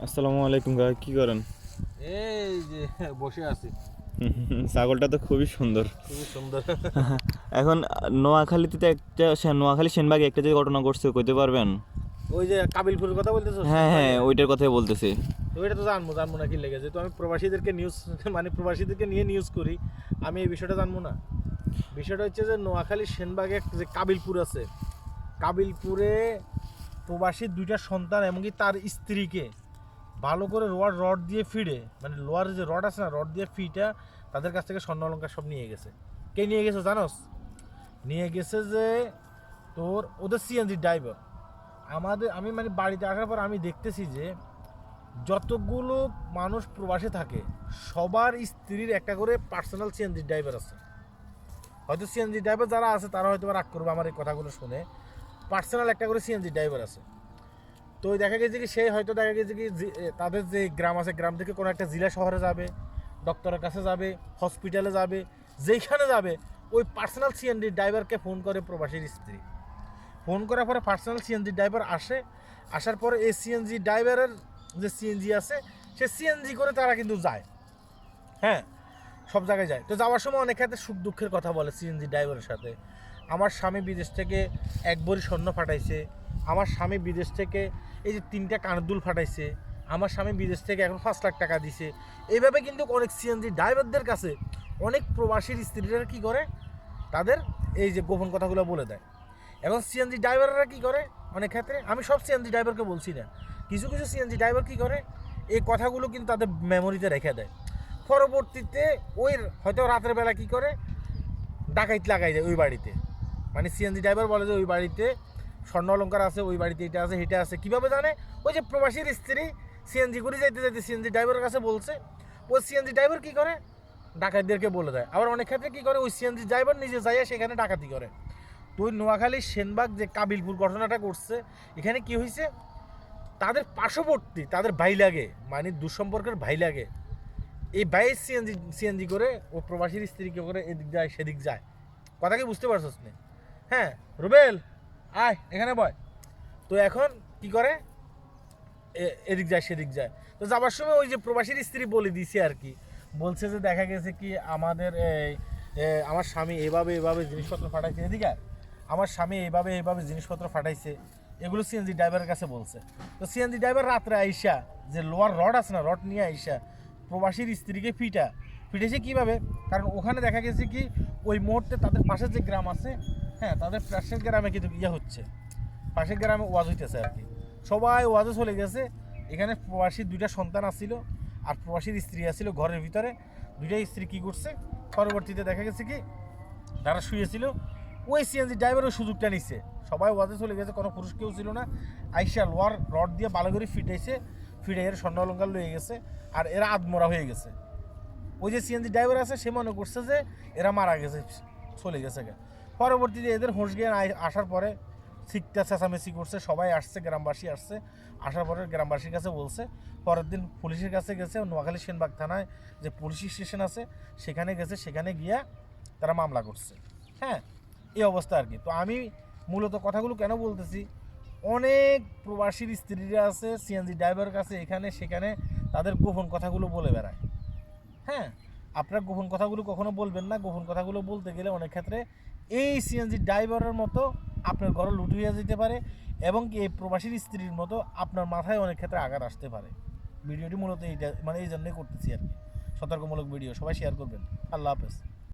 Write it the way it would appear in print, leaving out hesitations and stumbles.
আসসালামু আলাইকুম কাকা, কি করেন? এই যে বসে আছি। ছাগলটা তো খুবই সুন্দর। খুবই সুন্দর। এখন নোয়াখালীতে তো একটা নোয়াখালী সেনবাগে একটা যে ঘটনা ঘটছে, কইতে পারবেন? ওই যে কাবিলপুরের কথা বলতেছো? হ্যাঁ হ্যাঁ, ওইটার কথাই বলতেছি। তো ওইটা তো জানবো না কি লেগেছে, তো আমি প্রবাসীদেরকে নিউজ মানে প্রবাসীদেরকে নিয়ে নিউজ করি, আমি এই বিষয়টা জানবো না? বিষয়টা হচ্ছে যে নোয়াখালী সেনবাগে যে কাবিলপুর আছে, কাবিলপুরে প্রবাসী দুইটা সন্তান এমনকি তার স্ত্রীকে ভালো করে রড দিয়ে ফিডে, মানে লোহার যে রড আছে না, রড দিয়ে ফিটা তাদের কাছ থেকে স্বর্ণ অলঙ্কার সব নিয়ে গেছে। কে নিয়ে গেছে জানোস? নিয়ে গেছে যে তোর ওদের সিএনজি ড্রাইভার। আমি মানে বাড়িতে আসার পর আমি দেখতেছি যে যতগুলো মানুষ প্রবাসে থাকে সবার স্ত্রীর একটা করে পার্সোনাল সিএনজি ড্রাইভার আছে। হয়তো সিএনজি ড্রাইভার যারা আছে তারা হয়তো রাগ করবে আমার এই কথাগুলো শুনে, পার্সোনাল একটা করে সিএনজি ড্রাইভার আছে। তো দেখা গেছে কি সে হয়তো দেখা গেছে কি তাদের যে গ্রাম আছে, গ্রাম থেকে কোনো একটা জেলা শহরে যাবে, ডক্টরের কাছে যাবে, হসপিটালে যাবে, যেইখানে যাবে ওই পার্সোনাল সিএনজি ড্রাইভারকে ফোন করে প্রবাসীর স্ত্রী। ফোন করার পরে পার্সোনাল সিএনজি ড্রাইভার আসে, আসার পরে এই সিএনজি ড্রাইভারের যে সিএনজি আছে সে সিএনজি করে তারা কিন্তু যায়। হ্যাঁ, সব জায়গায় যায়। তো যাওয়ার সময় অনেক ক্ষেত্রে সুখ দুঃখের কথা বলে সিএনজি ড্রাইভারের সাথে। আমার স্বামী বিদেশ থেকে 1 ভরি স্বর্ণ পাঠাইছে, আমার স্বামী বিদেশ থেকে এই যে 3টা কানের দুল পাঠাইছে, আমার স্বামী বিদেশ থেকে এখন 5 লাখ টাকা দিছে। এইভাবে কিন্তু অনেক সিএনজি ড্রাইভারদের কাছে অনেক প্রবাসীর স্ত্রীরা কী করে, তাদের এই যে গোপন কথাগুলো বলে দেয়। এখন সিএনজি ড্রাইভাররা কী করে অনেক ক্ষেত্রে, আমি সব সিএনজি ড্রাইভারকে বলছি না, কিছু কিছু সিএনজি ড্রাইভার কী করে এই কথাগুলো কিন্তু তাদের মেমোরিতে রেখে দেয়। পরবর্তীতে ওই হয়তো রাতের বেলা কী করে ডাকাইত লাগাই যায় ওই বাড়িতে। মানে সিএনজি ড্রাইভার বলে যে ওই বাড়িতে স্বর্ণ অলঙ্কার আছে, ওই বাড়িতে এটা আছে এটা আছে। কীভাবে জানে? ওই যে প্রবাসীর স্ত্রী সিএনজি করে যাইতে যাইতে সিএনজি ড্রাইভারের কাছে বলছে, ওই সিএনজি ড্রাইভার কী করে ডাকাতদেরকে বলে দেয়। আবার অনেক ক্ষেত্রে কী করে ওই সিএনজি ড্রাইভার নিজে যাইয়া সেখানে ডাকাতি করে। তো ওই নোয়াখালীর সেনবাগ যে কাবিলপুর ঘটনাটা করছে, এখানে কি হয়েছে, তাদের পার্শ্ববর্তী তাদের ভাই লাগে, মানে দুঃসম্পর্কের ভাই লাগে, এই ভাইয়ের সিএনজি করে ও প্রবাসীর স্ত্রীকে করে এদিক যায় সেদিক যায়। কথা কি বুঝতে পারছস না? হ্যাঁ রুবেল, আয় এখানে বয়। তো এখন কি করে এদিক যায় সেদিক যায়। তো যাবার সময় ওই যে প্রবাসীর স্ত্রী বলে দিছে আর কি, বলছে যে দেখা গেছে কি আমাদের আমার স্বামী এইভাবে এইভাবে জিনিসপত্র পাঠাইছে, এদিকে আমার স্বামী এইভাবে এইভাবে জিনিসপত্র পাঠাইছে, এগুলো সিএনজি ড্রাইভারের কাছে বলছে। তো সিএনজি ড্রাইভার রাত্রে আইসা যে লোয়ার রড আছে না, রড নিয়ে আইসা প্রবাসীর স্ত্রীকে ফিটেছে কীভাবে, কারণ ওখানে দেখা গেছে কি ওই মুহূর্তে তাদের পাশের যে গ্রাম আছে, হ্যাঁ তাদের পাশের গ্রামে কিন্তু হচ্ছে, পাশের গ্রামে ওয়াজ হইতেছে আর কি, সবাই ওয়াজে চলে গেছে। এখানে প্রবাসীর 2টা সন্তান আসছিল আর প্রবাসীর স্ত্রী আসছিল ঘরের ভিতরে। 2টা স্ত্রী কী করছে, পরবর্তীতে দেখা গেছে কি যারা শুয়েছিল ওই সিএনজি ড্রাইভার ওই সুযোগটা নিচ্ছে, সবাই ওয়াজে চলে গেছে, কোনো পুরুষ কেউ ছিল না। আইসা লোয়ার রড দিয়ে ভালো করে ফিটাইয়ের স্বর্ণ অলঙ্কার লয়ে গেছে, আর এরা আদমরা হয়ে গেছে। ওই যে সিএনজি ড্রাইভার আছে সে মনে করছে যে এরা মারা গেছে, চলে গেছে। পরবর্তীতে এদের হোঁশ জ্ঞান আসার পরে শিখতে চেঁচামেচি করছে, সবাই আসছে, গ্রামবাসী আসছে, আসার পরে গ্রামবাসীর কাছে বলছে। পরের দিন পুলিশের কাছে গেছে, নোয়াখালী সেনবাগ থানায় যে পুলিশ স্টেশন আছে সেখানে গেছে, সেখানে গিয়া তারা মামলা করছে। হ্যাঁ, এই অবস্থা আর কি। তো আমি মূলত কথাগুলো কেন বলতেছি, অনেক প্রবাসীর স্ত্রীরা আছে সিএনজি ড্রাইভারের কাছে এখানে সেখানে তাদের গোপন কথাগুলো বলে বেড়ায়। হ্যাঁ, আপনার গোপন কথাগুলো কখনো বলবেন না। গোপন কথাগুলো বলতে গেলে অনেক ক্ষেত্রে এই সিএনজি ড্রাইভারের মতো আপনার ঘরে লুট হয়ে যেতে পারে, এবং কি এই প্রবাসীর স্ত্রীর মতো আপনার মাথায় অনেক ক্ষেত্রে আঘাত আসতে পারে। ভিডিওটি মূলত এইটা মানে এই জন্যই করতেছি আর কি, সতর্কমূলক ভিডিও। সবাই শেয়ার করবেন। আল্লাহ হাফেজ।